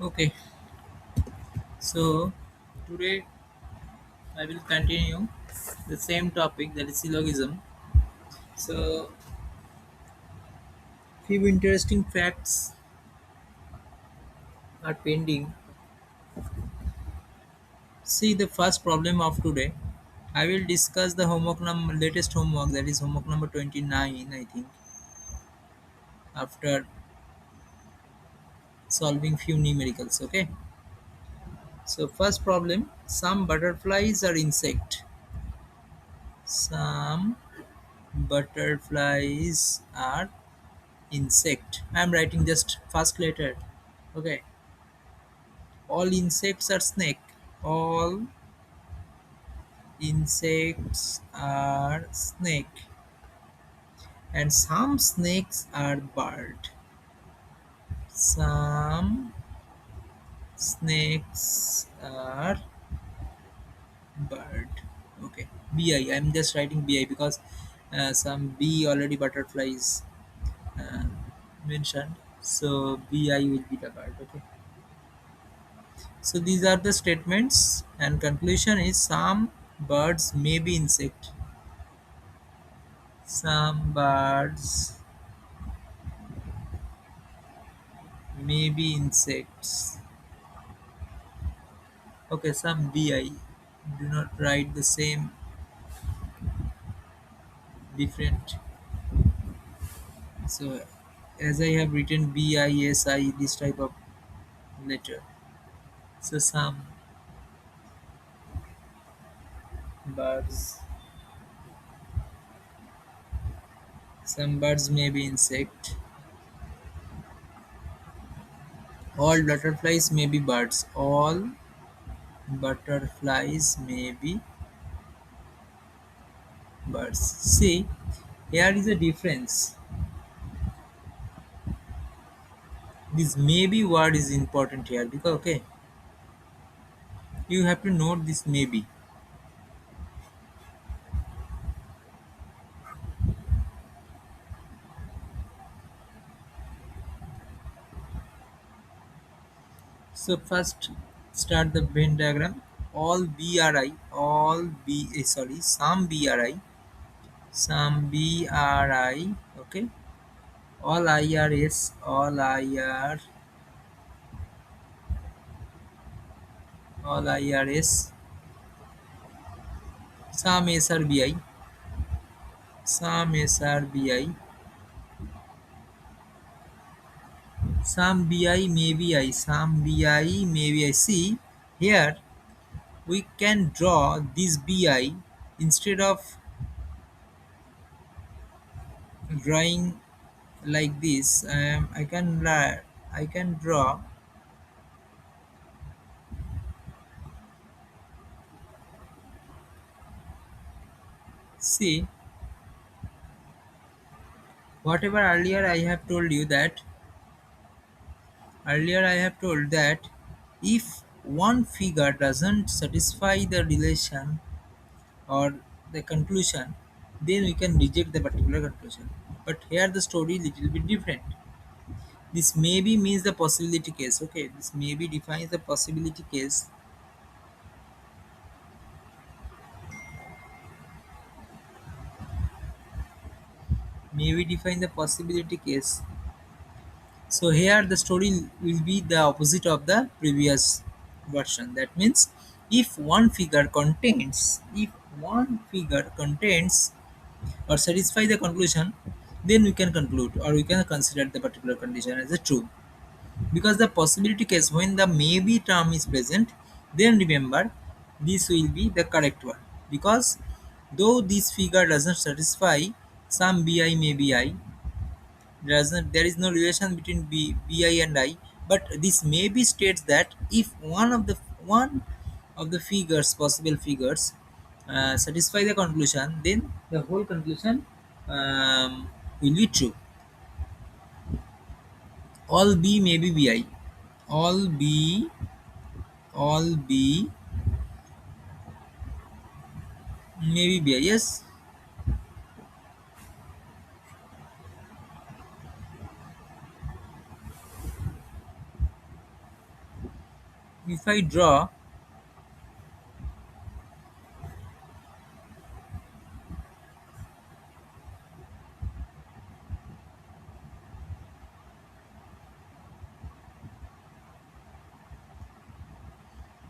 Okay, so today I will continue the same topic, that is syllogism. So, few interesting facts are pending. See the first problem of today. I will discuss the latest homework, that is homework number 29, I think, after solving few numericals. Okay. So first problem: some butterflies are insect. Some butterflies are insect. I am writing just first letter. Okay. All insects are snake. All insects are snake. And some snakes are bird. Some snakes are bird. Okay. BI. I'm just writing BI because some B already butterflies uh, mentioned. So BI will be the bird. Okay. So these are the statements, and conclusion is some birds may be insect. Some birds may be insects. Okay, some BI. Do not write the same, different. So as I have written BISI, this type of letter. So birds some birds may be insect. All butterflies may be birds. All butterflies may be birds. See, here is a difference. This maybe word is important here because okay, you have to note this maybe. So first start the Venn diagram. All BRI, all B sorry, some BRI, some BRI, okay. All IRS, all IR, all IRS, some SRBI, some SRBI, some BI maybe I, some BI maybe I. See here we can draw this BI instead of drawing like this. I can draw. See, whatever earlier I have told that if one figure doesn't satisfy the relation or the conclusion, then we can reject the particular conclusion. But here the story little bit different. This maybe means the possibility case. Okay, this maybe defines the possibility case. Maybe define the possibility case. So here the story will be the opposite of the previous version. That means if one figure contains or satisfy the conclusion, then we can conclude or we can consider the particular condition as a true. Because the possibility case, when the maybe term is present, then remember this will be the correct one. Because though this figure doesn't satisfy some bi maybe I, there is no relation between bi and I, but this maybe states that if one of the figures, possible figures, satisfy the conclusion, then the whole conclusion will be true. All b may be bi. All b, all b may be bi. Yes. if I draw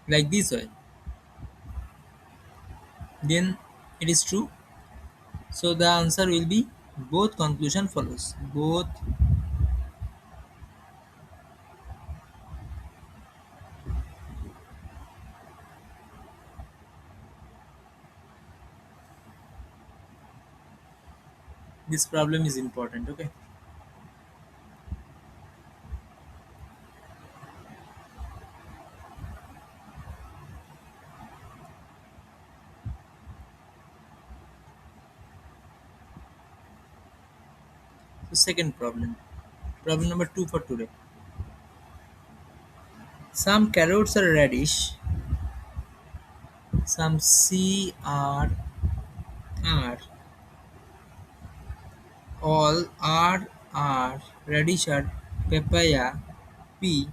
like this way, then it is true. So the answer will be both conclusion follows. Both. This problem is important. Okay. So second problem. Problem number two for today. Some carrots are radish. Some C are all are radish are papaya P.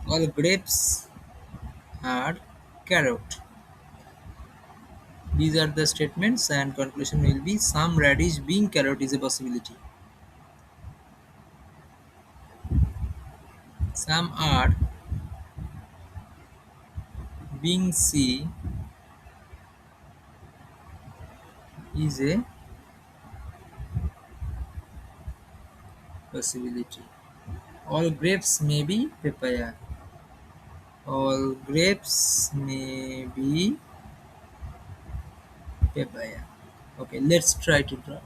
All grapes are carrot. These are the statements and conclusion will be some radish being carrot is a possibility. Some are being C is a possibility. All grapes may be papaya. All grapes may be papaya. Okay, let's try to draw.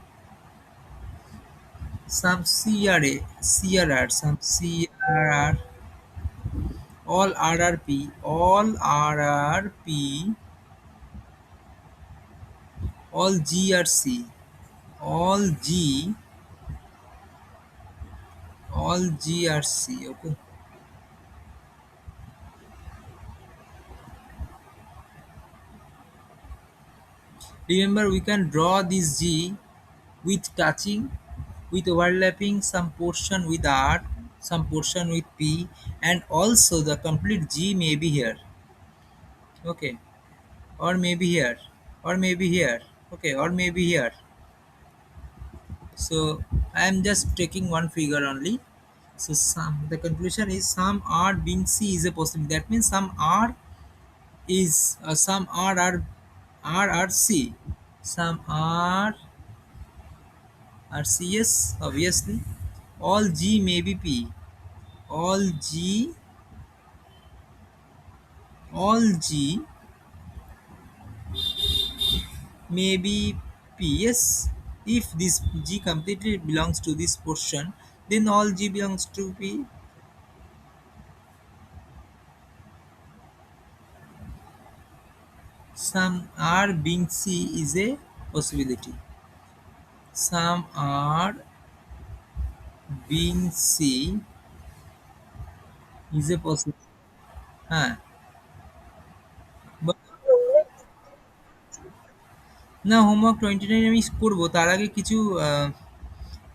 Some CRR, some CRR, all RRP, all GRC, all G, all GRC. Okay. Remember, we can draw this G with touching, with overlapping some portion with R, some portion with P, and also the complete G may be here. Okay, or maybe here, or maybe here. Okay, or maybe here. So I am just taking one figure only. So some the conclusion is some R being C is a possibility. That means some R is some R are C. Some are C, yes, obviously. All G may be P. All G all G may be P. Yes. If this G completely belongs to this portion, then all G belongs to P. Some R being C is a possibility. Some R being C is a possibility. হ্যাঁ, but না, homework 29 আমি করব, তার আগে কিছু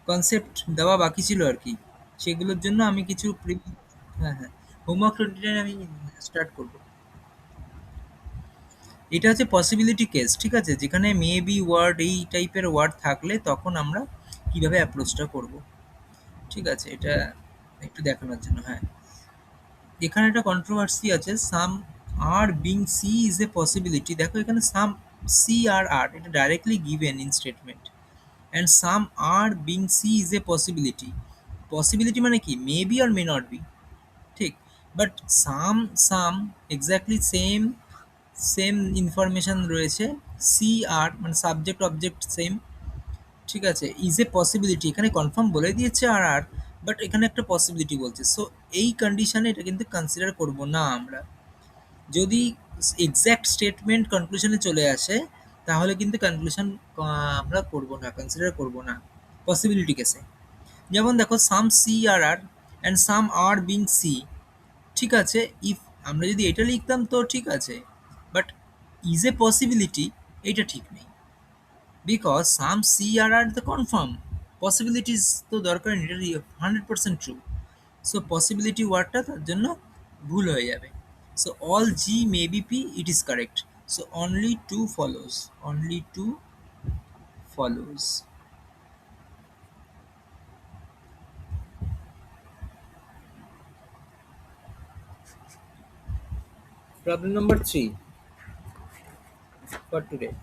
concept দেওয়া বাকি ছিল আর কি, সেগুলোর জন্য আমি কিছু হ্যাঁ হ্যাঁ, হোমওয়ার্ক 29 আমি স্টার্ট করব। এটা হচ্ছে পসিবিলিটি কেস, ঠিক আছে, যেখানে মে বি ওয়ার্ড এই টাইপের ওয়ার্ড থাকলে তখন আমরা কিভাবে অ্যাপ্রোচটা করব, ঠিক আছে, এটা একটু দেখানোর জন্য। হ্যাঁ, এখানে একটা কন্ট্রোভার্সি আছে, some R being C is a possibility. দেখো এখানে সাম সি আর এটা directly given in statement, and some R being C is a possibility. Possibility মানে কি, মে বি আর মে নট বি, ঠিক, but some exactly same same information রয়েছে, C R মানে subject object same, ঠিক আছে, is a possibility এখানে confirm বলে দিয়েছে আর বাট এখানে একটা পসিবিলিটি বলছে। সো এই কন্ডিশনে এটা কিন্তু কনসিডার করব না আমরা। যদি এক্স্যাক্ট স্টেটমেন্ট কনক্লুশনে চলে আসে তাহলে কিন্তু কনক্লুশন আমরা করব না, কনসিডার করব না পসিবিলিটি কেসে। যেমন দেখো some C are and some R being C, ঠিক আছে, ইফ আমরা যদি এটা লিখতাম তো ঠিক আছে, বাট ইজ এ পসিবিলিটি এটা ঠিক নেই, because some C are the confirm, possibilities তো দরকার নেই, এটা 100% ট্রু। সো পসিবিলিটি ওয়ার্ডটা তার জন্য ভুল হয়ে যাবে। So all G may be P, it is correct. So only two follows, only two follows. Problem number 3 for today.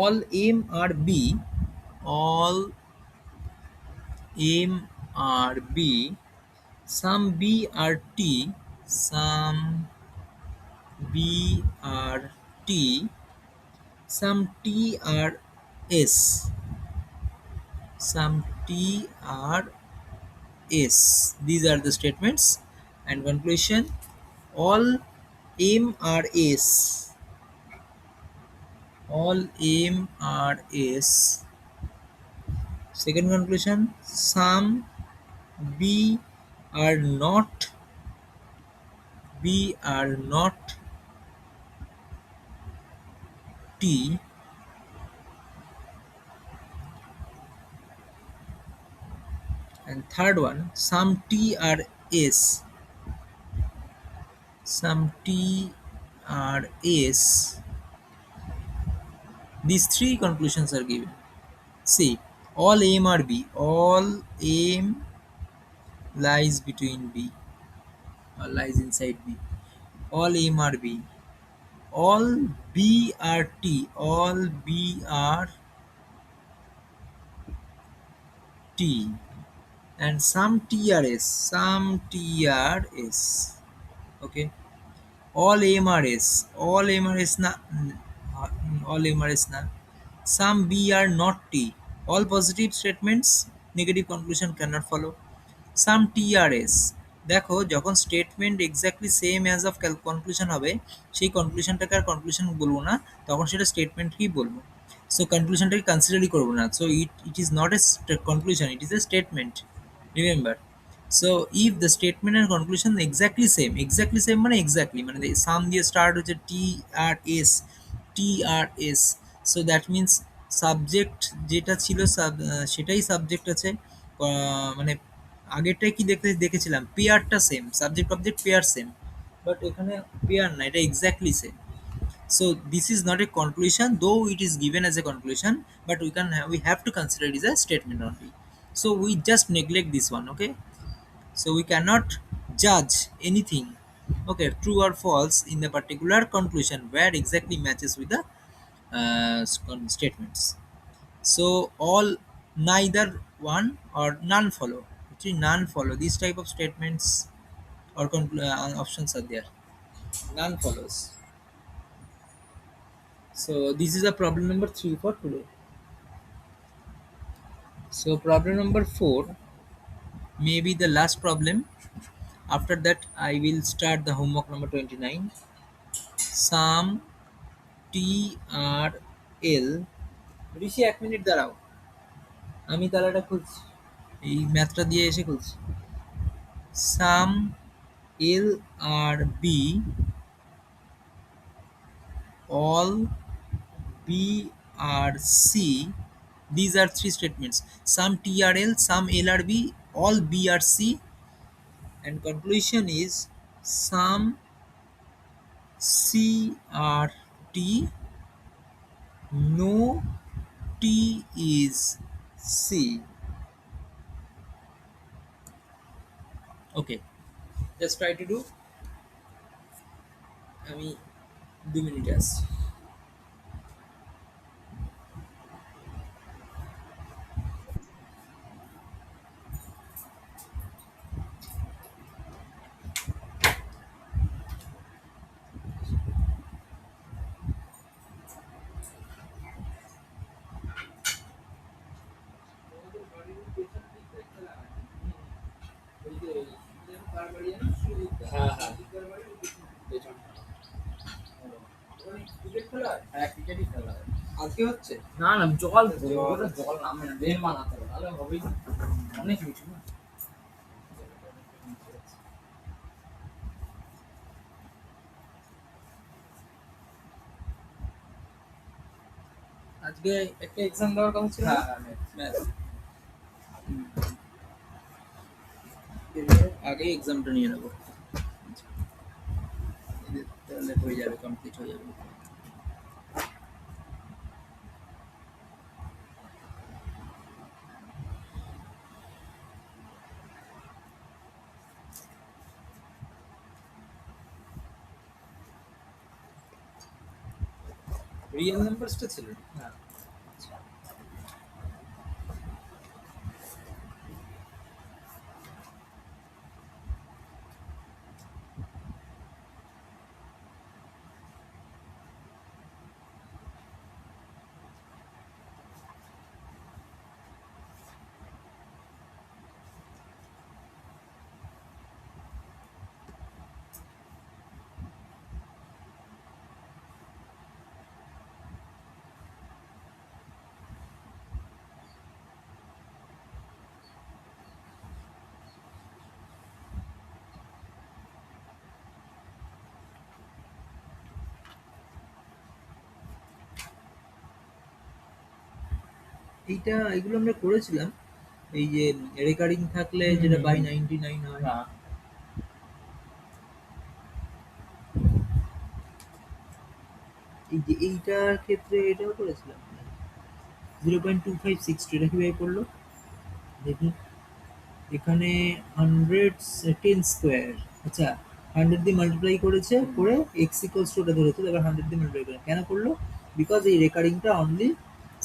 All M are B, all M are B, some B are T, some B are T, some T are S, some T are S. These are the statements. And conclusion, all M are S, all M are S. Second conclusion, some B are not, B are not T. And third one, some T are S, some T are S. These three conclusions are given. See, all M are B, all M lies between B, or lies inside B. All M are B, all B are T, all B are T, and some T are S, some T are S. Okay, all M are S, all M are S na, all M are S na. Some B are not T. All positive statements, negative conclusion cannot follow. Some TRS, দেখো যখন statement exactly same as of conclusion হবে, সেই কনক্লুশনটাকে আর conclusion বলবো না, তখন সেটা স্টেটমেন্টকেই বলবো। So কনক্লুশনটাকে কনসিডারই করবো না। So it is not a conclusion, it is a statement, remember. So if the statement and conclusion exactly same মানে এক্স্যাক্টলি মানে সাম দিয়ে স্টার্ট হচ্ছে T are S. So that means subject যেটা ছিল সেটাই সাবজেক্ট আছে। মানে আগেরটাই কি দেখেছিলাম, পেয়ারটা same, subject object pair same, but এখানে পেয়ার না, এটা exactly same. So this is not a conclusion, though it is given as a conclusion, but we have to consider it as a statement only. So we just neglect this one, okay? So we cannot judge anything, okay, true or false in the particular conclusion where exactly matches with the statements. So all, neither one or none follow. Actually none follow, these type of statements or options are there, none follows. So this is a problem number 3 for today. So problem number 4 may be the last problem. After that I will start the homework number 29. Some TRL, ঋষি এক minute দাঁড়াও, আমি তালাটা খুলছি, এই ম্যাথটা দিয়ে এসে খুলছি। সাম এল আর B, all B are C. These are three statements. Some T are L, some L are B, all B are C. And conclusion is some C are T, no T is C. Okay, just try to do. আমি 2 মিনিটে আসছি। হ্যাঁ হ্যাঁ, cricket খেলা হয়? হ্যাঁ ক্রিকেটই খেলা হয়। আজকে হচ্ছে? না না, জল জল নামে না, ড্রেন বানাতে হবে, তাহলে হবেই না। অনেক কিছু না। একটা এক্সাম দেওয়ার কথা ছিল না? হ্যাঁ হ্যাঁ ম্যাথ। হুম। আগে এক্সামটা নিয়ে নেবো। তাহলে হয়ে যাবে, কমপ্লিট হয়ে যাবে। রিয়েল নাম্বারসটা ছিল না? হ্যাঁ এগুলো আমরা করেছিলাম। এই যে রেকারিং থাকলে হুম, যেটা হুম, বাই হুম। 99 হয়। হ্যাঁ এই যে এইটার ক্ষেত্রে এটাও করেছিলাম। 0.2562 এটা কিভাবে পড়লো দেখি। এখানে 110 স্কোয়ার। আচ্ছা, 100 দিয়ে মাল্টিপ্লাই করেছে, হুম, করে এক্স ইকুয়ালস টু ওটা ধরেছে, এবার 100 দিয়ে মাল্টিপ্লাই করে কেন করলো? বিকজ এই রেকারিংটা অনলি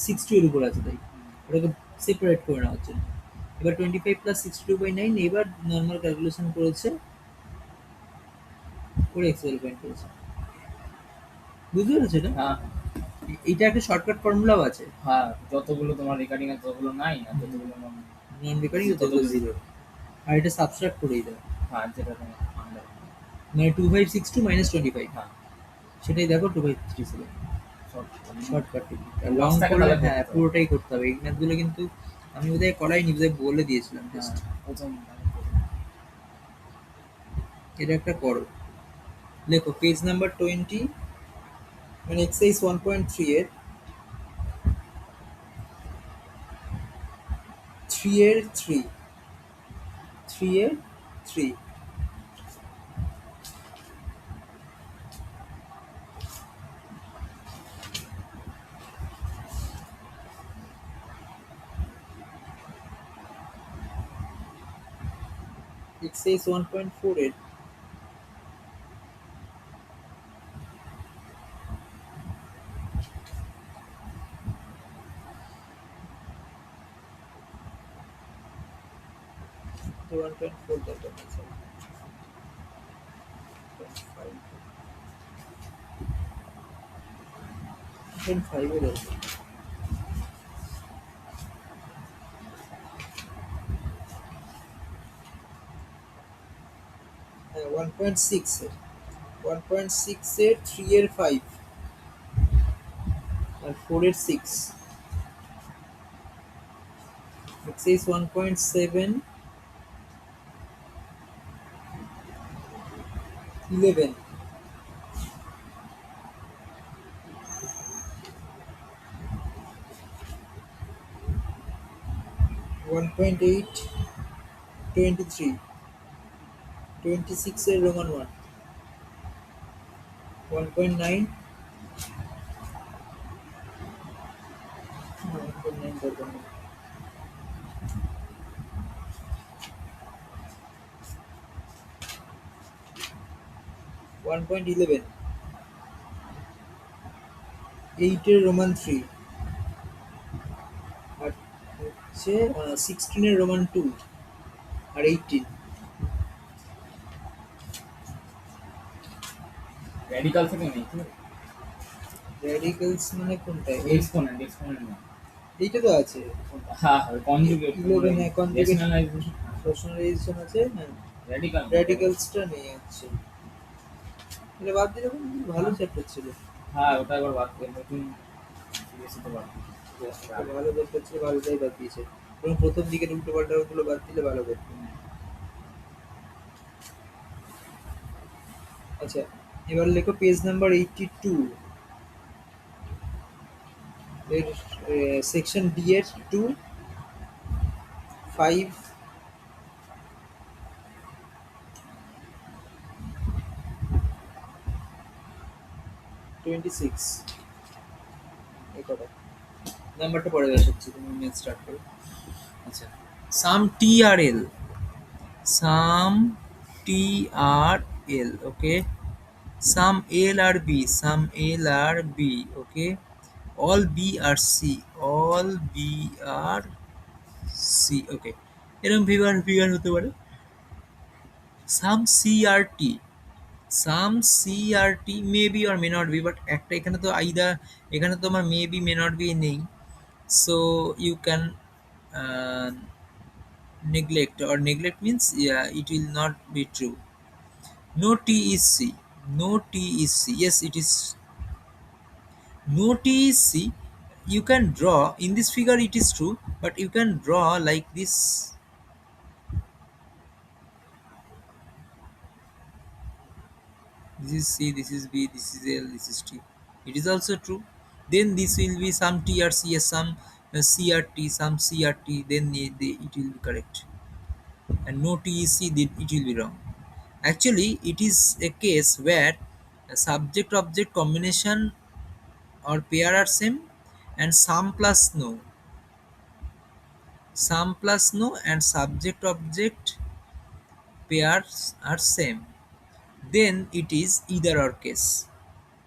60 এর উপর আছে, তাই হুম। ওটাকে সেপারেট করে নেওয়ার জন্য। এবার 25 প্লাস 62/9, এবার নর্মাল ক্যালকুলেশন করেছে, করে এক্স ভ্যালু ফাইন্ড করেছে। বুঝতে পেরেছো এটা? হ্যাঁ এইটা একটা শর্টকাট ফর্মুলাও আছে। হ্যাঁ যতগুলো তোমার রেকর্ডিং আছে ততগুলো নাই আর হুম। যতগুলো নন রেকারিং ততগুলো ততগুলো জিরো। আর এটা সাবট্রাক্ট করেই দেয়। হ্যাঁ যেটা তোমার আন্ডার মানে 2562 মাইনাস 25, হ্যাঁ সেটাই দেখো 2537। Short shortcut technique. আর লং মাছটাকে করলে তাহলে হ্যাঁ, করতে হবে পুরোটাই করতে হবে। এই ম্যাথগুলো কিন্তু আমি বোধহয় করাইনি, বোধহয় বলে দিয়েছিলাম হ্যাঁ জাস্ট। প্রথম এটা একটা করো। লেখো পেজ নাম্বার 20, মানে এক্সারসাইজ 1.3 এর 3 এর 3, 3 এর 3। এক্সারসাইজ 1.4 এর তো 1.4 দরকার নেই, sorry, 1.5 এর দরকার। হ্যাঁ, 1.6 এর, 1.6 এর 3 এর 5 আর 4 এর 6। এক্সারসাইজ 1.7, 11, 1.8, 23, 26 এর রোমান 1, 1.9, 1.9 দরকার নেই, 1.11, 8 এর রোমান 3, আর হচ্ছে 16 এর রোমান 2 আর 18। রেডিকাল থেকে নেই ঠিক আছে রেডিক্যালস মানে কোনটা? এক্সপোনেন্ট এক্সপোনেন্ট না এইটা তো আছে। হ্যাঁ হ্যাঁ কনজুগেট 11 এ কনজুগেট রেশনালাইজেশন রেশনালাইজেশন আছে, হ্যাঁ। রেডিকাল রেডিক্যালসটা নেই, আচ্ছা। এটা বাদ দিলে ভালো হ্যাঁ চ্যাপ্টার ছিল। হ্যাঁ ওটা একবার বাদ দিয়ে নতুন সিরিয়াসে বাদ দিয়ে একটা ভালো চ্যাপ্টার ছিল, ভালোটাই বাদ দিয়েছে। এবং প্রথম দিকের উল্টো পাল্টা বাদ দিলে ভালো করতো। আচ্ছা, এবার লেখো page number 82, Let section D at 2 5 26 এই কটা নাম্বারটা পরে দেখাচ্ছি তুমি ম্যাথ স্টার্ট করো আচ্ছা সাম টি আর এল সাম টি আর এল ওকে some L are B, some L are B, okay. All B are C, all B are C, okay. এরকম ফিগার হতে পারে some C are T, some C are T may be or may not be, but একটা এখানে তো either এখানে তো আমার may be may not be নেই, so you can uh, neglect means yeah it will not be true. No T is C, no T is C. Yes, it is. No T is C. You can draw in this figure, it is true, but you can draw like this. This is C, this is B, this is L, this is T. It is also true. Then this will be some T or C, some C or T, some C or T. Then it will be correct. And no T is C, then it will be wrong. Actually, it is a case where subject object combination or pair are same, and some plus no. Some plus no and subject object pairs are same, then it is either or case,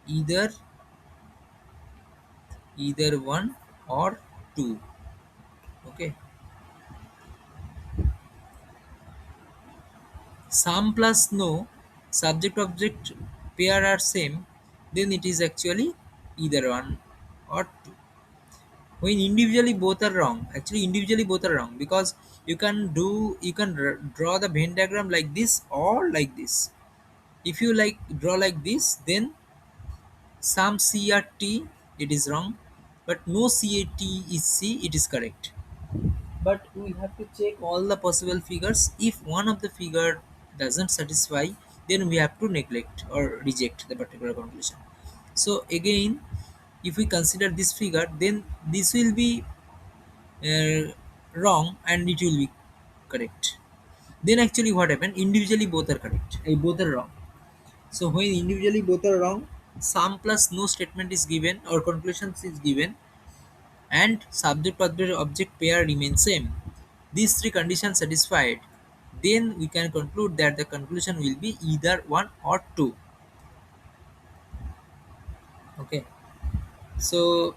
either one or two, okay. Some plus no subject object pair are same, then it is actually either one or two. When individually both are wrong, actually individually both are wrong, because you can draw the Venn diagram like this or like this. If you like draw like this, then some C are T, it is wrong, but no CAT is C, it is correct. But we have to check all the possible figures. If one of the figure doesn't satisfy, then we have to neglect or reject the particular conclusion. So again, if we consider this figure, then this will be wrong and it will be correct. Then actually what happened? Individually both are correct. Both are wrong. So when individually both are wrong, some plus no statement is given or conclusions is given, and subject object pair remains same. These three conditions satisfied, then we can conclude that the conclusion will be either one or two. Okay. So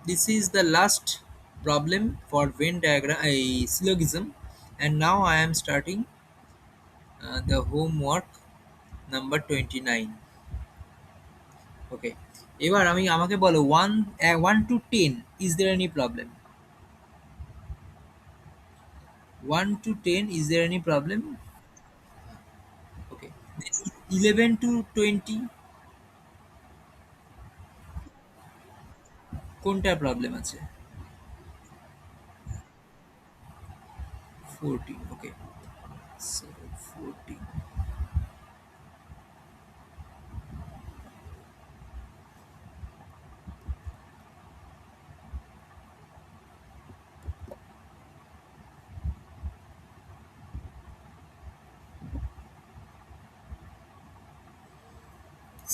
this is the last problem for Venn diagram syllogism, and now I am starting the homework number 29. ওকে এবার আমি আমাকে বলো 1 to 10 is there any problem? 1 to 10 is there any problem? Okay. Then 11 to 20 কোনটা problem আছে? 14. Okay. So 14.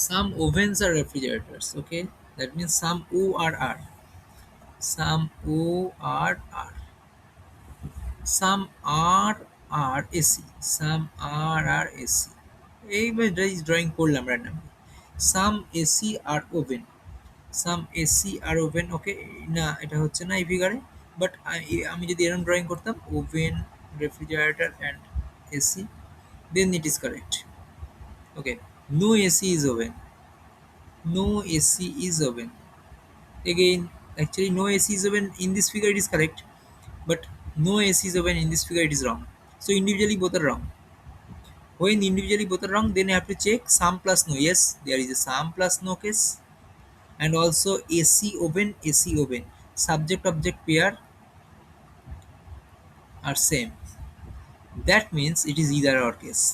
Some ovens are refrigerators. Okay. That means some O R R. Some O R R. Some R AC. Some R AC. এইবার drawing করলাম randomly. Some AC are oven. Some AC are oven okay না এটা হচ্ছে না এই ফিগারে, but আমি যদি এরকম ড্রয়িং করতাম oven refrigerator and AC, then it is correct. Okay, no AC is oven, no AC is oven, again actually no AC is oven in this figure, it is correct, but no AC is oven in this figure, it is wrong. So individually both are wrong. When individually both are wrong, then you have to check sum plus no. Yes, there is a sum plus no case, and also AC oven subject object pair are same, that means it is either or case.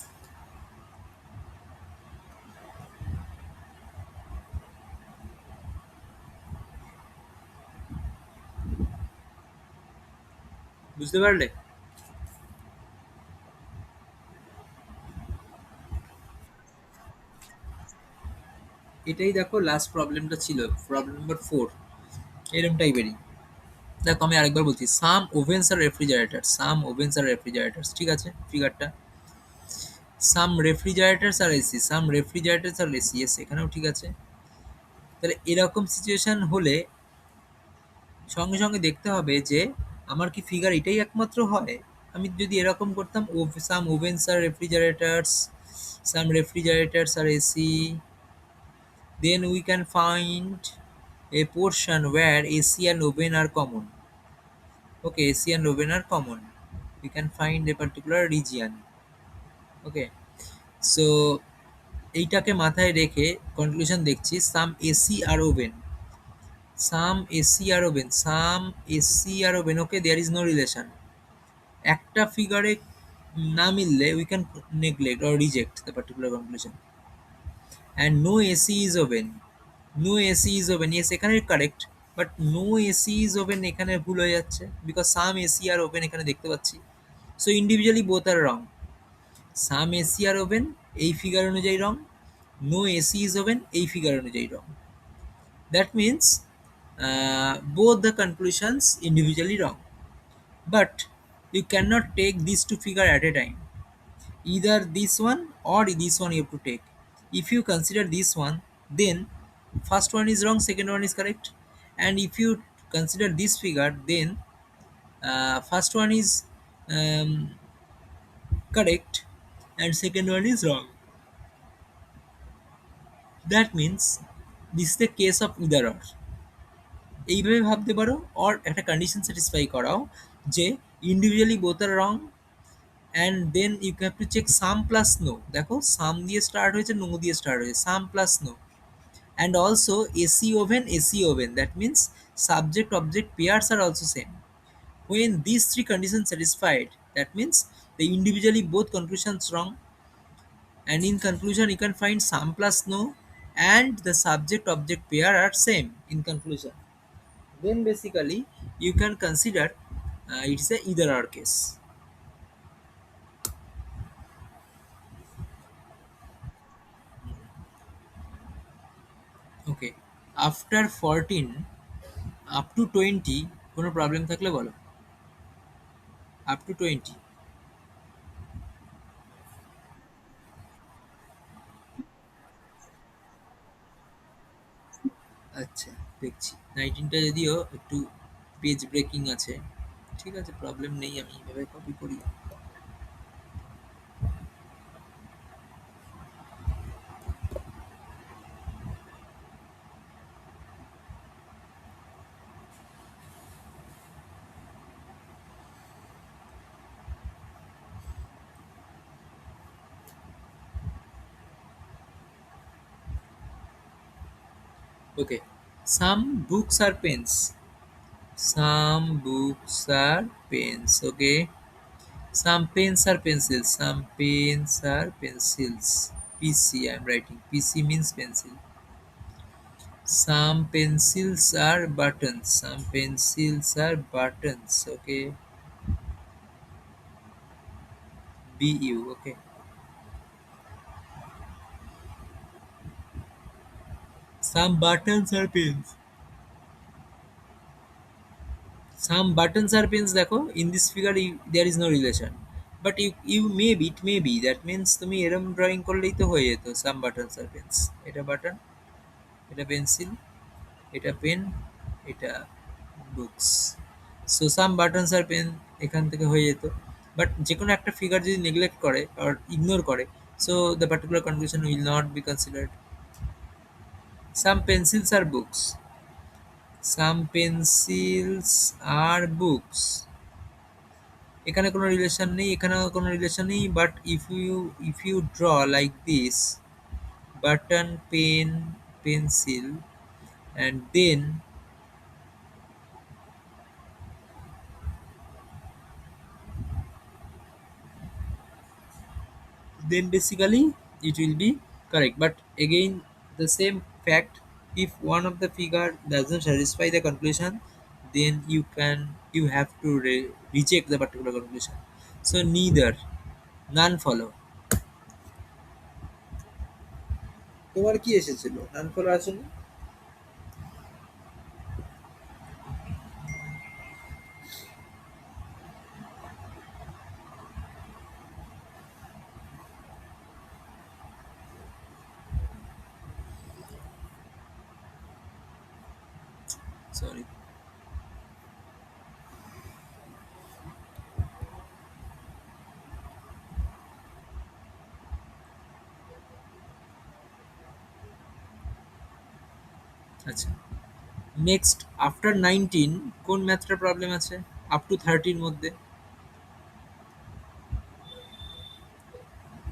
বুঝতে পারলে? এটাই দেখো last প্রবলেমটা ছিল, problem number 4, এরকম টাইপেরই। দেখো আমি আরেকবার বলছি, সাম ওভেনস আর রেফ্রিজারেটর, সাম ওভেনস আর রেফ্রিজারেটরস, ঠিক আছে ফিগারটা। সাম রেফ্রিজারেটরস আর এসি, সাম রেফ্রিজারেটরস আর এসি, এস এখানেও ঠিক আছে। তাহলে এরকম সিচুয়েশন হলে সঙ্গে সঙ্গে দেখতে হবে যে আমার কি ফিগার এটাই একমাত্র হয়। আমি যদি এরকম করতাম, সাম ওভেনস আর রেফ্রিজারেটরস, সাম রেফ্রিজারেটরস আর AC, then we can find a portion where AC and oven are common. Okay, AC and oven are common. We can find a particular region. Okay, so এইটাকে মাথায় রেখে কনক্লুশন দেখছি, some AC are oven, some AC are oven, some AC are oven, okay there is no relation. একটা ফিগারে না মিললে we can neglect or reject the particular conclusion. And no AC is oven, no AC is oven, yes এখানে correct, but no AC is oven এখানে ভুল হয়ে যাচ্ছে, because some AC are oven এখানে দেখতে পাচ্ছি। So individually both are wrong, some AC are oven এই figure অনুযায়ী wrong, no AC is oven এই ফিগার অনুযায়ী wrong. That means both the conclusions individually wrong, but you cannot take these two figure at a time, either this one or this one you have to take. If you consider this one, then first one is wrong, second one is correct. And if you consider this figure, then first one is um, correct and second one is wrong. That means this is the case of either or. এইভাবে ভাবতে পারো, or একটা condition satisfy করাও যে individually both are wrong, and then you have to check some plus no. দেখো some দিয়ে start হয়েছে, no দিয়ে স্টার্ট হয়েছে, some plus no. And also AC oven, that means subject object pairs are also same. When these three conditions satisfied, that means the individually both conclusions wrong, and in conclusion you can find sum plus no and the subject object pair are same in conclusion. Then basically you can consider it's a either or case. Okay, after 14 up to 20 কোনো problem থাকলে বলো, up to 20। আচ্ছা, দেখছি 19টা যদিও একটু page breaking আছে, ঠিক আছে প্রবলেম নেই, আমি এভাবে কপি করি। Okay, some books are pens, some books are pens, okay, some pens are pencils, some pens are pencils, PC I'm writing, PC means pencil. Some pencils are buttons, some pencils are buttons, okay, BU, okay. Some buttons are pins, some buttons are pins, দেখো in this figure there is no relation, but you may be, it may be, that means তুমি এরম drawing করলেই তো হয়ে যেত, some buttons are pins, এটা button, এটা pencil, এটা পেন, এটা বুকস। সো সাম বাটনস আর পেন এখান থেকে হয়ে যেত, বাট যে কোনো একটা ফিগার যদি নেগলেক্ট করে আর ইগনোর করে, so the particular conclusion will not be considered. Some pencils are books, some pencils are books, এখানে কোনো রিলেশন নেই, এখানেও কোনো রিলেশন নেই, but if you draw like this, button pen pencil, and then basically it will be correct. But again the same fact, if one of the figure doesn't satisfy the conclusion, then you have to reject the particular conclusion. So neither, none follow. তোমার কি এসেছিল, নান follow আসেনি? Sorry. আচ্ছা, next after 19 কোন ম্যাথটার problem আছে? Up to 30 মধ্যে,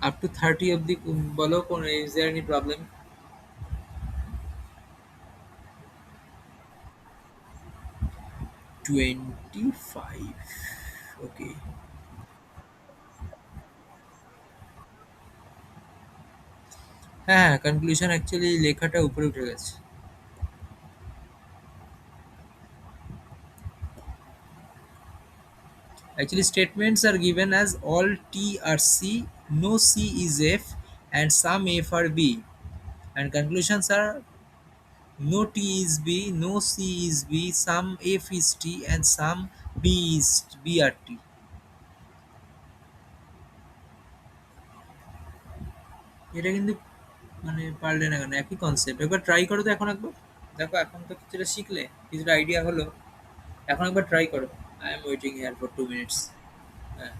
up to 30 অবধি বলো কোন, ইজ দেয়ার এনি প্রবলেম? 25, ওকে। হ্যাঁ, কনক্লুশন অ্যাকচুয়ালি লেখাটা উপরে উঠে গেছে। Actually, statements are given as all T are C, no C is F, and some F are B. And conclusions are no T is B, no C is B, some F is T, and some B are T. এটা কিন্তু মানে পারলে না কেন, একই concept. একবার try করো তো এখন একবার। দেখো এখন তো কিছুটা শিখলে, কিছুটা আইডিয়া হলো। এখন একবার ট্রাই করো। I am waiting here for 2 minutes. হ্যাঁ।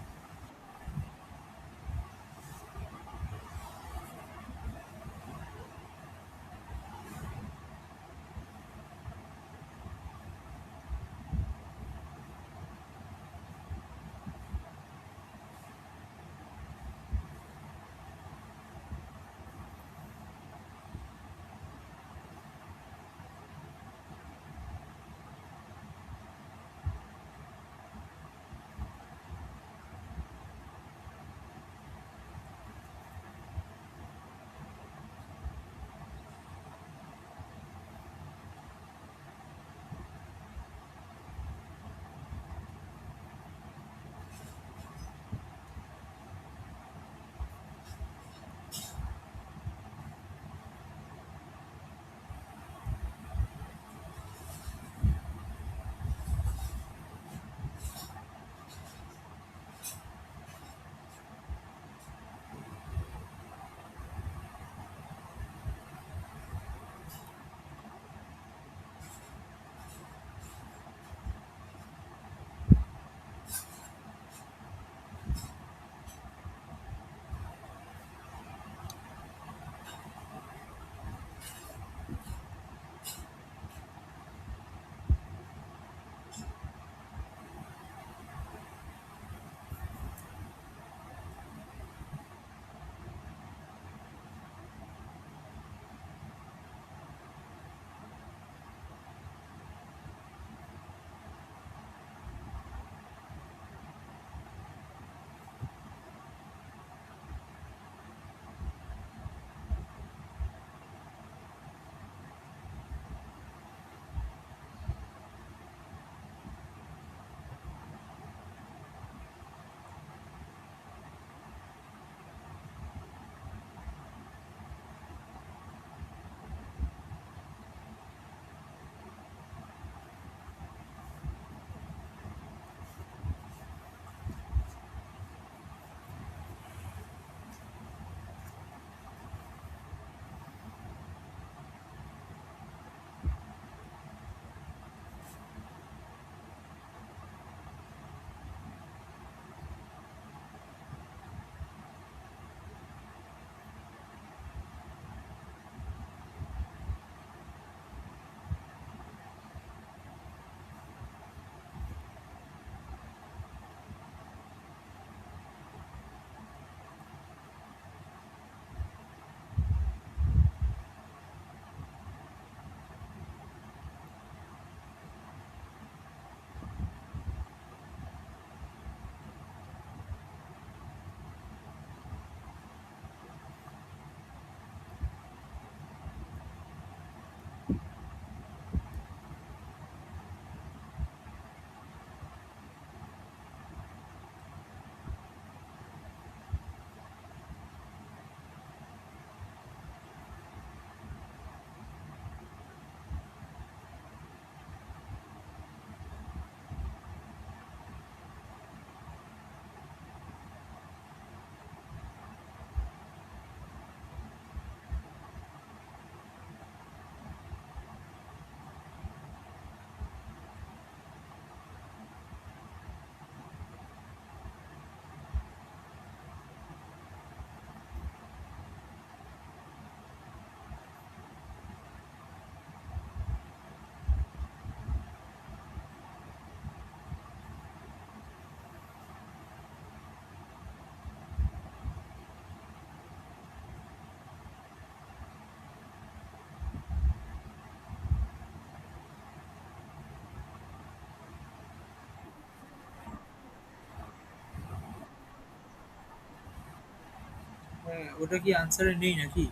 হ্যাঁ, ওটা কি আনসারে নেই নাকি?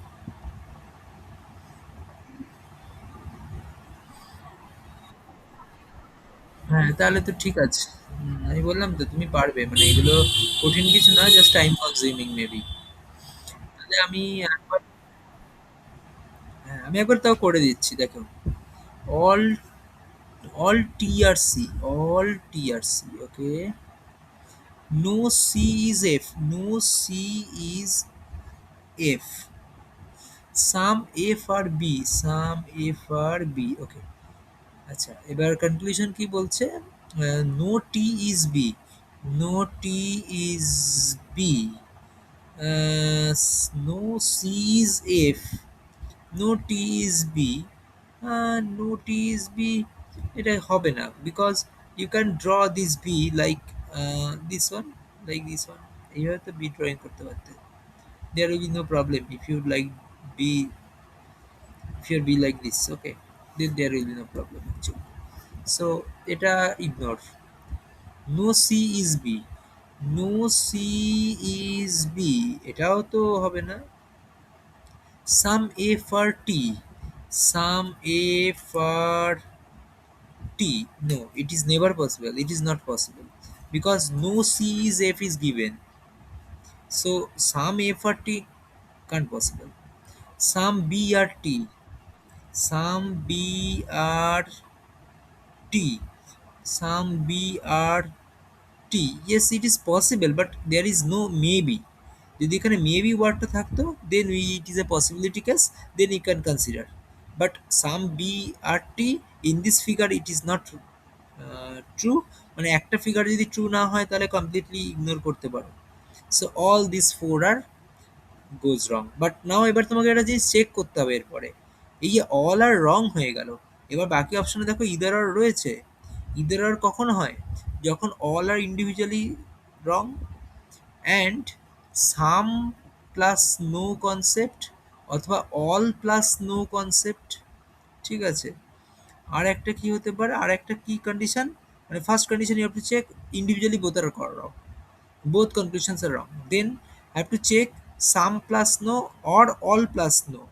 হ্যাঁ, তাহলে তো ঠিক আছে। আমি বললাম তো তুমি পারবে, মানে এগুলো কঠিন কিছু না, জাস্ট টাইম কনজিউমিং মেবি। তাহলে আমি একবার, হ্যাঁ আমি একবার তাও করে দিচ্ছি দেখো। All all TRC, all TRC, okay. No C is F, no C is F. Some F are B, some F are B, okay. আচ্ছা, এবার কনক্লুশন কি বলছে? No T is B, no T is B, no C is F, no T is B, no T is B, এটা হবে না because you can draw this B like this one, like this one, এইভাবে তো B drawing করতে পারতে। There will be no problem if you like B, if you be like this, okay, then there will be no problem actually. So এটা ignore. No C is B, no C is B, এটাও তো হবে না। Some A for T, some A for T, no, it is never possible, it is not possible, because no C is F is given, so some A for T can't possible. Some B are T, some B are T, some B are T. Yes, it is possible, but there is no maybe. যদি এখানে maybe ওয়ার্ডটা থাকতো, then it is a possibility case, then you can consider. But some B are T in this figure it is not true. মানে একটা figure যদি true না হয় তাহলে কমপ্লিটলি ইগনোর করতে পারো। So all this four are goes wrong. But now এবার তোমাকে একটা জিনিস চেক করতে হবে এরপরে। এই যে অল আর রং হয়ে গেল, এবার বাকি অপশনে দেখো ইদার আর রয়েছে। ইদার আর কখন হয়? যখন all are individually wrong, and some plus no concept, অথবা অল প্লাস নো কনসেপ্ট। ঠিক আছে? আর একটা কি হতে পারে? আর একটা কি কন্ডিশন? মানে first condition you have to check individually both are wrong, both conclusions are wrong, then have to check sum plus no or all plus no,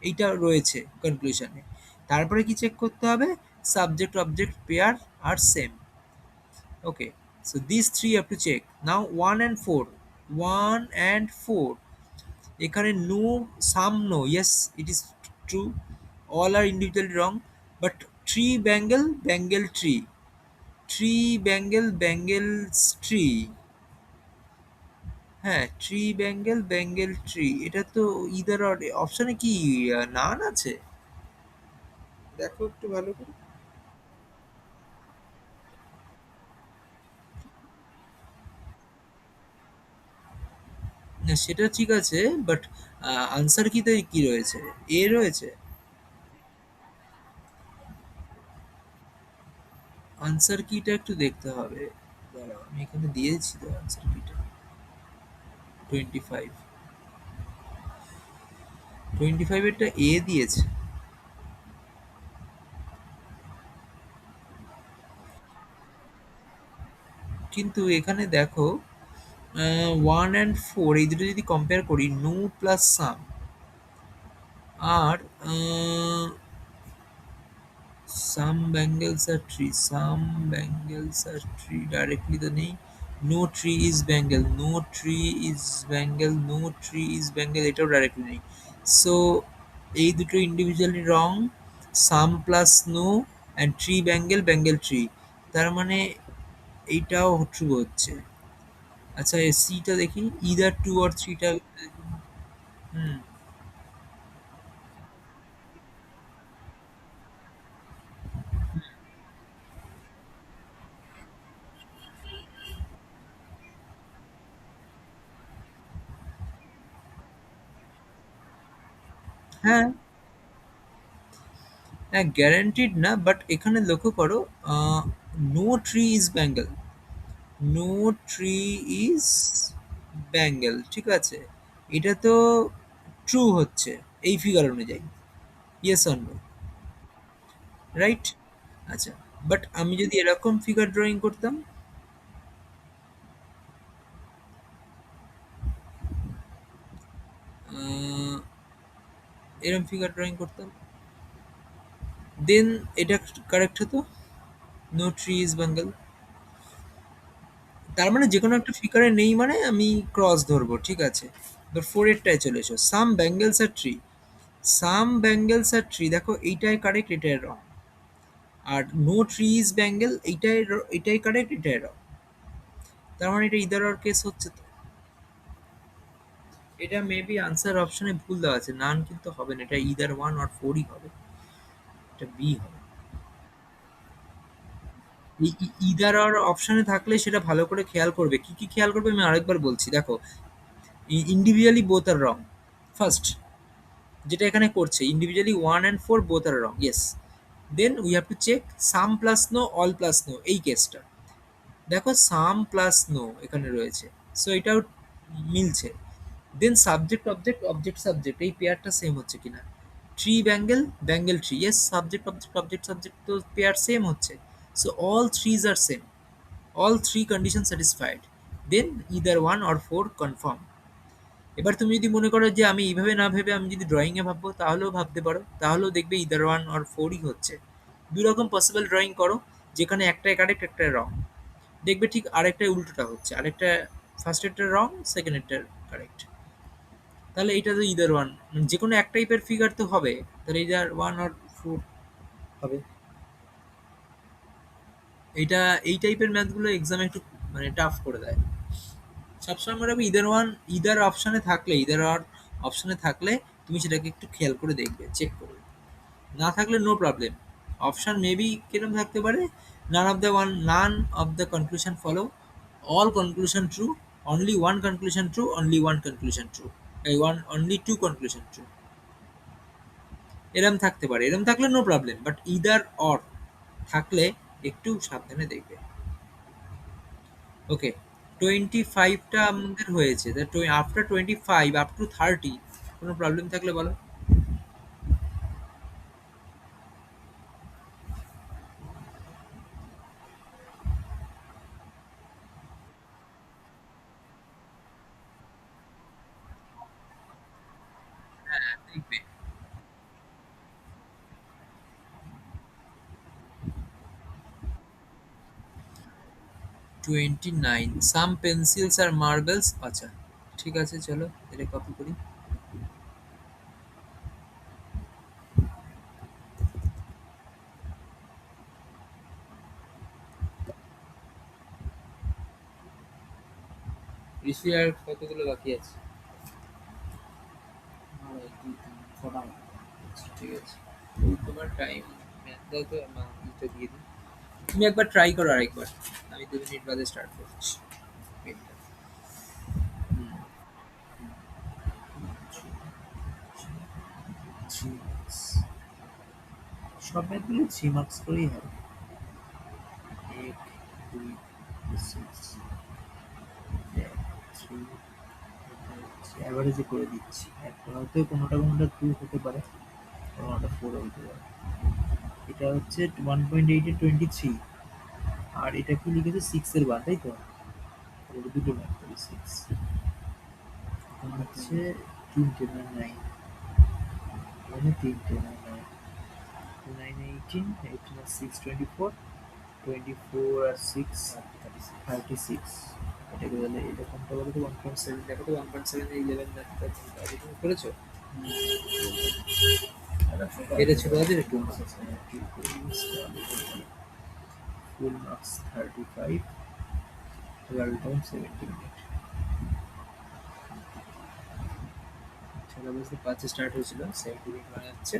এইটা রয়েছে কনক্লুশনে। তারপরে কি চেক করতে হবে? Subject object pair are same. Okay, so this three have to check. Now 1 and 4, 1 and 4, এখানে no, some no, yes it is true, all are individually wrong, but tree bangle, bangle tree, tree bangle, bangles tree, হ্যাঁ, tree bangle, bangle tree, এটা তো either or অপশনে কি নান আছে? দেখো একটু ভালো করে। না সেটা ঠিক আছে, বাট আনসার কিতে কি রয়েছে? এ রয়েছে। আনসার কিটা একটু দেখতে হবে। দাঁড়াও, আমি এখানে দিয়েছি তো আনসার কিটা। 25, 25 এরটা এ দিয়েছে। কিন্তু এখানে দেখো 1 and 4 এই দুটো যদি কম্পেয়ার করি, no plus some are some bangles are tree, some bangles are tree, directly the name. No tree is bangle, no tree is bangle, no tree is bangle, এটাও ডাইরেক্টলি নেই। সো এই দুটো individually wrong, some plus no and tree bangle, bangle tree, তার মানে এইটাও true হচ্ছে। আচ্ছা, এই সিটা দেখি, ইদার টু অর থ্রিটা। হুম, হ্যাঁ, হ্যাঁ গ্যারান্টিড না, বাট এখানে লক্ষ্য করো, no tree is bangle, no tree is bangle, ঠিক আছে? এটা তো ট্রু হচ্ছে এই ফিগার অনুযায়ী, ইয়েস অর নো, রাইট? আচ্ছা, বাট আমি যদি এরকম ফিগার ড্রয়িং করতাম, এরম ফিগার ড্রয়িং করতাম, দেন এটা কারেক্ট হতো, নো ট্রি ইজ বেঙ্গল। তার মানে যে কোনো একটা ফিগারে নেই মানে আমি ক্রস ধরবো, ঠিক আছে। এবার ফোর এরটায় চলে এসো, সাম ব্যাঙ্গেলস আর ট্রি। সাম ব্যাঙ্গেলস আর ট্রি, দেখো এইটাই কারেক্ট, এটাই রং। আর নো ট্রি ইজ ব্যাঙ্গেল, এইটাই কারেক্ট, এটাই রং। তার মানে এটা ইদার অর কেস হচ্ছে তো। এটা মেবি আনসার অপশনে ভুল দেওয়া আছে, নান কিন্তু হবে না, এটা ইদার ওয়ান অর ফোরই হবে, এটা বি হবে। এই ইদার অর অপশনে থাকলে সেটা ভালো করে খেয়াল করবে, কি কি খেয়াল করবে আমি আরেকবার বলছি, দেখো individually both are wrong, first যেটা এখানে করছে, individually one and four both are wrong, yes. Then we have to check some plus no, all plus no, এই কেসটা দেখো সাম প্লাস নো এখানে রয়েছে, সো এটাও মিলছে। Then subject object, object subject, এই পেয়ারটা সেম হচ্ছে কিনা। Tree bangle, bangle tree, yes, subject object, object subject, তো পেয়ার সেম হচ্ছে। So all threes are same, all three conditions satisfied, then either one or four confirm। এবার তুমি যদি মনে করো যে আমি এইভাবে না ভেবে আমি যদি ড্রয়িং এ ভাববো, তাহলেও ভাবতে পারো, তাহলেও দেখবে ইদার ওয়ান অর ফোরই হচ্ছে। দুই রকম পসিবল ড্রয়িং করো, যেখানে একটাই কারেক্ট একটাই রং, দেখবে ঠিক আরেকটাই উল্টোটা হচ্ছে, আরেকটা ফার্স্টেরটা রং, সেকেন্ডেরটা কারেক্ট। তাহলে এইটা তো ইদার ওয়ান, যে কোনো এক টাইপের ফিগার তো হবে, তাহলে ইদার ওয়ান অর ফোর হবে। এইটা, এই টাইপের ম্যাথগুলো এক্সামে একটু মানে টাফ করে দেয়। সবসময় মনে রাখবে ইদার ওয়ান, ইদার অপশনে থাকলে, ইদার আর অপশনে থাকলে তুমি সেটাকে একটু খেয়াল করে দেখবে, চেক করবে। না থাকলে নো প্রবলেম। অপশন মেবি কিরকম থাকতে পারে, none of the one, none of the conclusion follow, all conclusion true, only one conclusion true, only one conclusion true, এই one only two conclusion true, এরম থাকতে পারে। এরম থাকলে no problem, but either or থাকলে একটু সাবধানে দেখবে। ওকে, 25টা আমাদের হয়েছে, আফটার 25 আপ টু 30 কোনো প্রবলেম থাকলে বলো। 29, সাম পেন্সিলস আর মার্বেলস, আচ্ছা ঠিক আছে, চলো এটা কপি করি। ঋষি আর কতগুলো বাকি আছে? আর এক দুই তিন ছটা মতো। আচ্ছা, ঠিক আছে, তোমার টাইম ম্যাথ দাও তো, এটা দিয়ে দিই। তুমি একবার ট্রাই করো আরেকবার, আমি 2 মিনিট বাদে স্টার্ট করছি। থ্রি মার্কস, সব ম্যাথগুলো 3 মার্কস করেই হবে। এক দুই সিক্স থ্রি, অ্যাভারেজে করে দিচ্ছি, একটা হয়তো কোনোটা কোনোটা টু হতে পারে, কোনোটা ফোর হতে পারে। এটা হচ্ছে 1.8 এর 23, আর এটা কি লিখেছে সিক্স এর বার, তাই তো? তাহলে দুটো ম্যাথ করি, সিক্স হচ্ছে তিনটে না নাইন, এখানে তিনটে না নাইন, নাইন এইটিন, এইটিন আর সিক্স 24, 24 আর সিক্স 36। এটাকে বলে, এটা কোনটা বলে তো? 1.7, দেখো তো 1.7 11 করেছো, এটা ছোট আছে একটু। Full marks 35, 12 time 70 minute. ছোট বলতে 5 স্টার্ট হয়েছিল, 70 মিনিট মানে হচ্ছে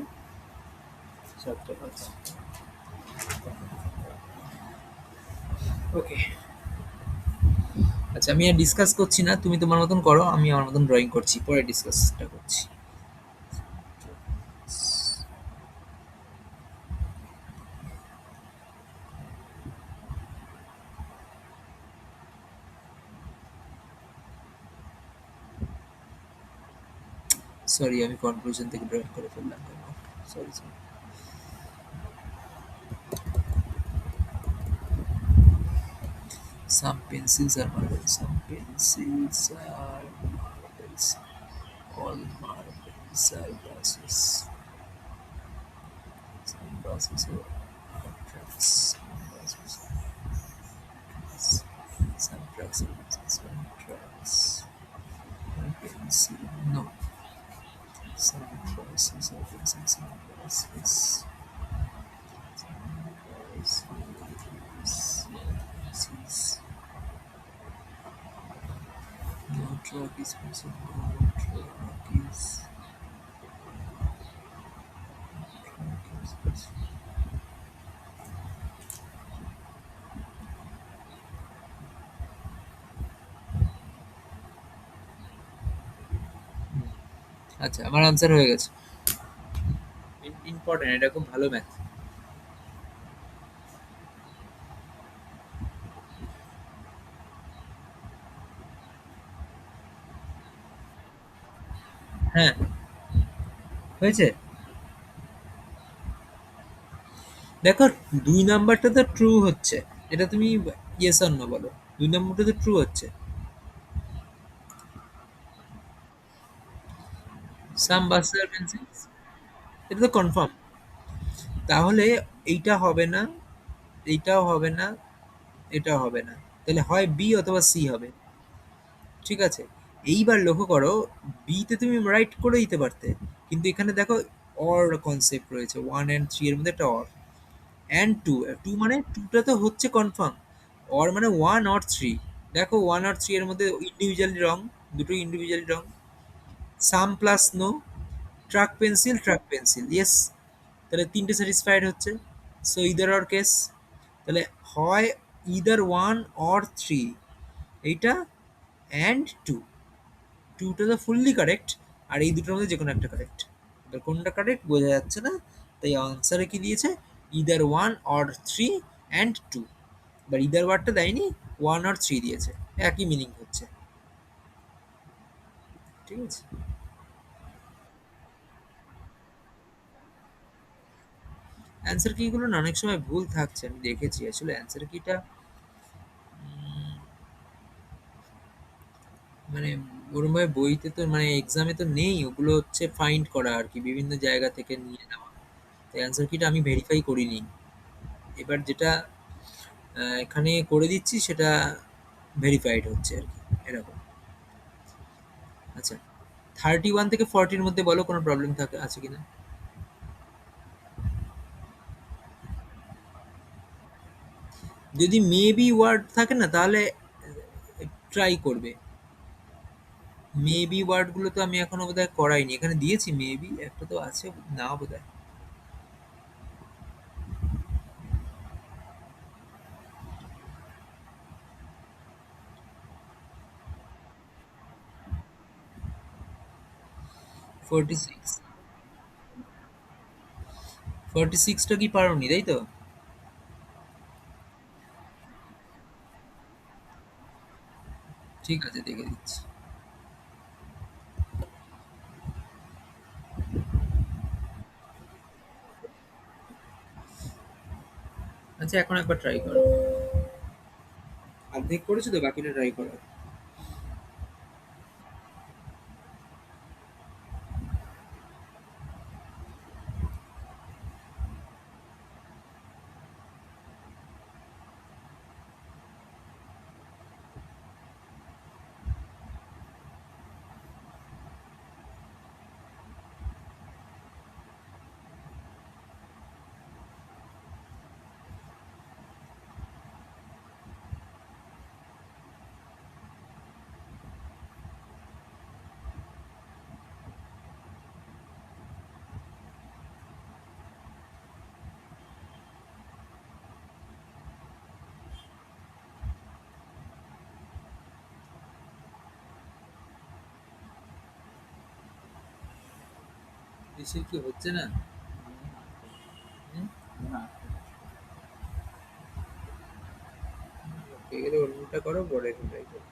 7টা 5। ওকে, আচ্ছা আমি আর ডিসকাস করছি না, তুমি তোমার মতন করো, আমি আমার মতন ড্রয়িং করছি, পরে ডিসকাসটা করছি। সরি, আমি কনক্লুশন থেকে ড্রয়িং করে ফেললাম, sorry sorry. Some pencils are marbles, some pencils are marbles, all marbles. Cell process. Cell process or tracks. Cell process. Tracks. Okay, see. No. Cell process. Okay, cell process. Process. No truck is missing. No truck is. Truck is. আচ্ছা, আমার answer হয়ে গেছে। Important, এটা খুব ভালো math. হ্যাঁ, হয়েছে। দেখো, ২ নাম্বারটা তো ট্রু হচ্ছে। এটা তুমি ইয়েস অর নো বলো। ২ নম্বরটা তো ট্রু হচ্ছে। সাম বাসেস আর পেন্সিলস, এটা তো কনফার্ম। তাহলে এইটা হবে না, এইটাও হবে না, এটাও হবে না। তাহলে হয় বি অথবা সি হবে। ঠিক আছে? এইবার লক্ষ্য করো, বি তে তুমি রাইট করে দিতে পারতে। কিন্তু এখানে দেখো অর কনসেপ্ট রয়েছে। 1 অ্যান্ড 3 এর মধ্যে একটা অর। অ্যান্ড 2, 2 মানে 2 টা তো হচ্ছে কনফার্ম। অর মানে 1 অর 3। দেখো 1 আর 3 এর মধ্যে ইন্ডিভিজুয়ালি রং, দুটোই individually wrong. Some plus no, truck pencil, truck pencil, yes. তাহলে ৩ টে স্যাটিসফাইড হচ্ছে। So either or case. তাহলে হয় ইদার 1 অর 3, এইটা অ্যান্ড 2। 2 টা তো ফুললি কারেক্ট, আর এই দুটোর মধ্যে যেকোনো একটা কারেক্ট। এবার কোনটা কারেক্ট বোঝা যাচ্ছে না, তাই আনসারে কি দিয়েছে? Either 1 or 3 and 2। এবার ইদার ওয়ার্ডটা দেয়নি, 1 অর 3 দিয়েছে। একই মিনিং হচ্ছে। ঠিক আছে? অ্যান্সার কিগুলো না অনেক সময় ভুল থাকছে, আমি দেখেছি। আসলে অ্যান্সার কিটা মানে ওরমভাবে বইতে তো মানে এক্সামে তো নেই। ওগুলো হচ্ছে ফাইন্ড করা আরকি, বিভিন্ন জায়গা থেকে নিয়ে নেওয়া। তো অ্যান্সার কিটা আমি ভেরিফাই করিনি। এবার যেটা এখানে করে দিচ্ছি সেটা ভেরিফাইড হচ্ছে আরকি, এরকম। আচ্ছা, 31 থেকে 40 এর মধ্যে বলো কোনো প্রবলেম আছে কিনা? যদি মেবি ওয়ার্ড থাকে না তাহলে ট্রাই করবে। মেবি ওয়ার্ডগুলো তো আমি এখনো বোধহয় করাইনি। এখানে দিয়েছি মেবি, একটা তো আছে না বোধহয়। 46, 46 টা কি পারোনি, তাই তো? ঠিক আছে, দেখে দিচ্ছি। আচ্ছা, এখন একবার ট্রাই করো। অর্ধেক করেছো তো, বাকিটা ট্রাই করো। বেশির কি হচ্ছে না? হুম? এগুলো অন্যটা করো, পরে ট্রাই করো।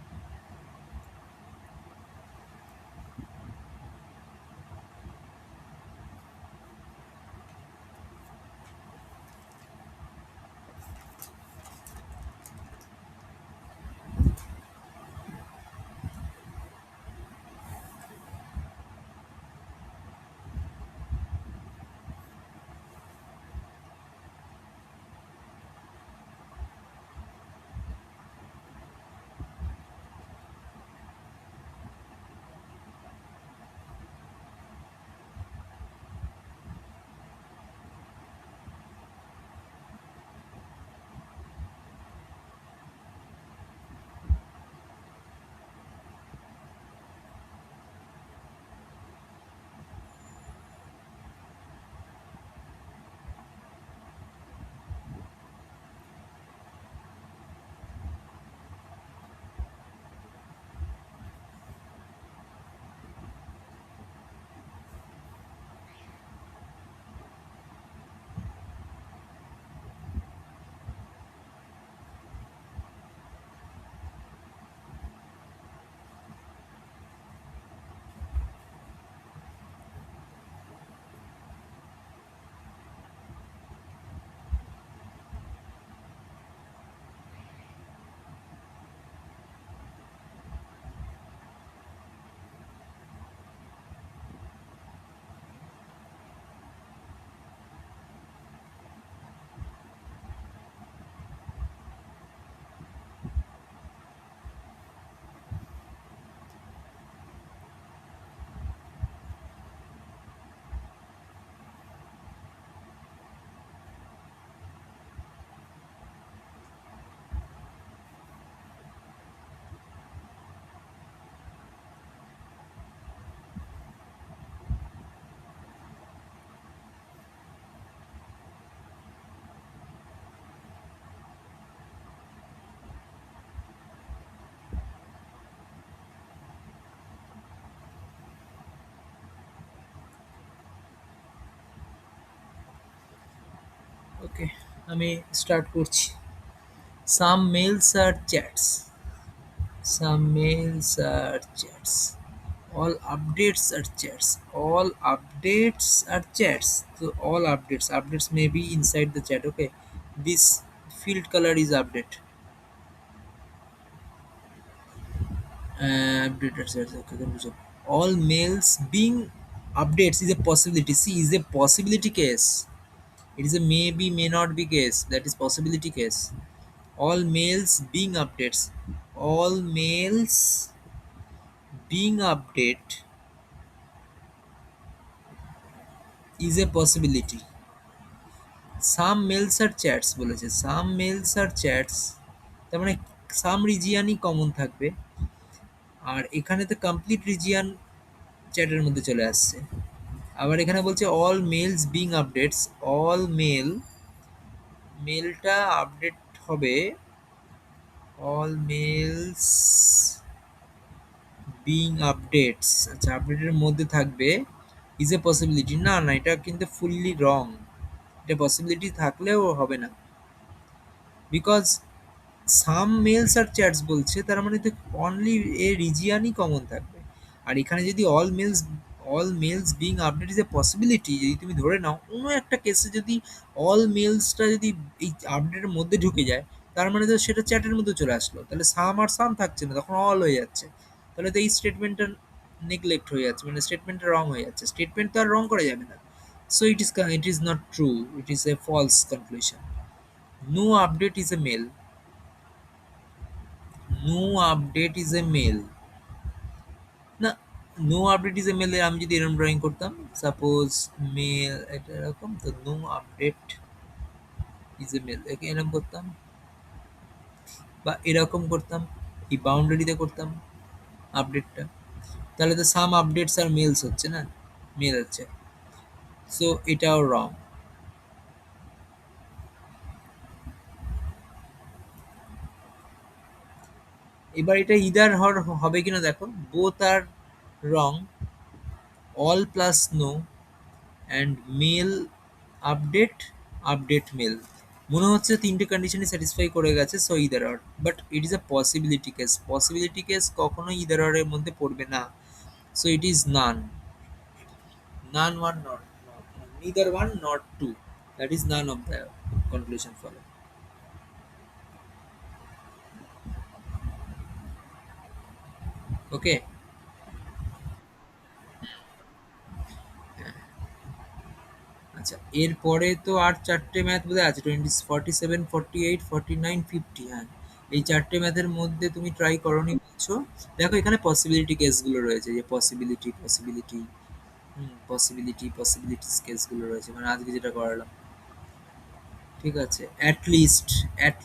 আমি স্টার্ট করছি। সাম mails are chats, some mails are chats, all updates are chats, all updates are chats. So all updates may be inside the chat. Okay, this field color is update. Update are chats. Okay, conclusion. All mails being updates is a possibility. See, is a possibility case. It is a maybe, may not be case. That is possibility case. All mails being updates. All mails being update is a possibility. Some mails are chats বলেছে, some mails are chats, তার মানে সাম রিজিয়ানই common থাকবে, আর এখানে তো complete region চ্যাটের মধ্যে চলে আসছে। আবার এখানে বলছে all mails being updates, all মেলটা আপডেট হবে, অল মেলস বিং আপডেটস, আচ্ছা আপডেটের মধ্যে থাকবে, ইজ এ পসিবিলিটি, না না এটা কিন্তু ফুললি রং, এটা পসিবিলিটি থাকলেও হবে না, because some mails are chats বলছে, তার মানে তো অনলি এ রিজিয়ানই কমন থাকবে। আর এখানে যদি all mails being update is a possibility যদি তুমি ধরে নাও, কোনো একটা কেসে যদি অল মেলসটা যদি এই আপডেটের মধ্যে ঢুকে যায়, তার মানে তো সেটা চ্যাটের মধ্যে চলে আসলো, তাহলে সাম আর সাম থাকছে না, তখন অল হয়ে যাচ্ছে, তাহলে তো এই স্টেটমেন্টটা নেগলেক্ট হয়ে যাচ্ছে, মানে স্টেটমেন্টটা রং হয়ে যাচ্ছে, স্টেটমেন্ট তো আর রং করা যাবে না। So it is not true, it is a false conclusion. No update is a mail, no update is a mail, না, no update is a mail আমি যদি এরকম ড্রয়িং করতাম, সাপোজ মেল এটা এরকম, তো no update is a mail এরকম করতাম, বা এরকম করতাম, এই বাউন্ডারিতে করতাম আপডেটটা, তাহলে তো সাম আপডেটস আর মেলস হচ্ছে না, মেল হচ্ছে, সো এটাও রং। এবার এটা ইদার হবে কিনা দেখো, both are wrong, all plus no and mail update, update mail, মনে হচ্ছে তিনটে কন্ডিশনই স্যাটিসফাই করে গেছে, so either or, but it is a possibility case, possibility case কখনোই ইদার অর এর মধ্যে পড়বে না, so it is none, none one not, neither one not two, that is none of the conclusion follow. Okay, আচ্ছা এরপরে তো আর চারটে math বোধহয় আছে, 47, 48, 49, 50, হ্যাঁ, এই চারটে ম্যাথের মধ্যে তুমি ট্রাই করনি বলছো, দেখো এখানে পসিবিলিটি কেসগুলো রয়েছে, যে পসিবিলিটি পসিবিলিটিস কেসগুলো রয়েছে, মানে আজকে যেটা করালাম, ঠিক আছে, at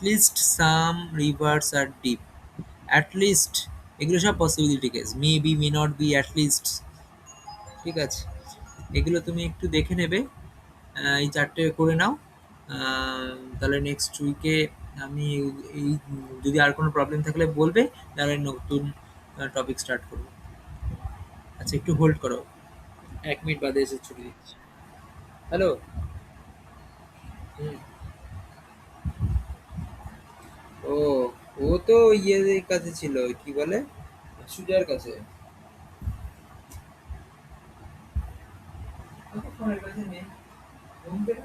least some reverse are deep, at least এগুলো সব possibility case, may be, may not be, at least, ঠিক আছে, এগুলো তুমি একটু দেখে নেবে, এই চারটে করে নাও, তাহলে নেক্সট উইকে আমি এই যদি আর কোনো প্রবলেম থাকলে বলবে, তাহলে নতুন টপিক স্টার্ট করবো। আচ্ছা একটু হোল্ড করো, 1 মিনিট বাদে এসে ছুটি দিচ্ছি। হ্যালো। হুম। ও, ও তো ইয়ের কাছে ছিল, কি বলে, সুজার কাছে, ফোনের কাছে নেই, ঘুম থেকে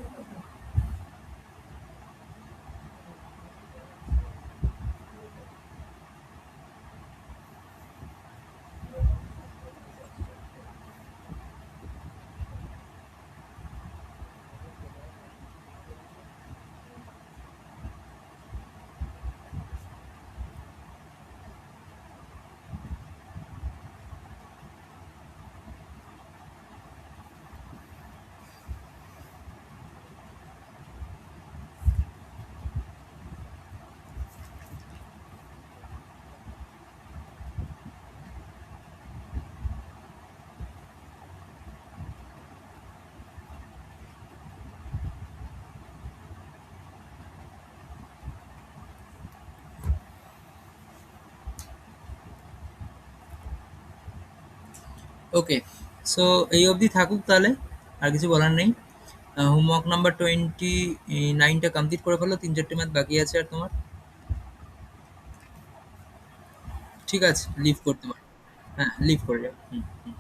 ওকে, সো এই অবধি থাকুক তাহলে, আর কিছু বলার নেই। হোমওয়ার্ক নাম্বার 29টা কমপ্লিট করে ফেলো, 3-4টে ম্যাথ বাকি আছে আর তোমার। ঠিক আছে, লিভ করতে পারো। হ্যাঁ, লিভ করে যাও। হুম, হুম।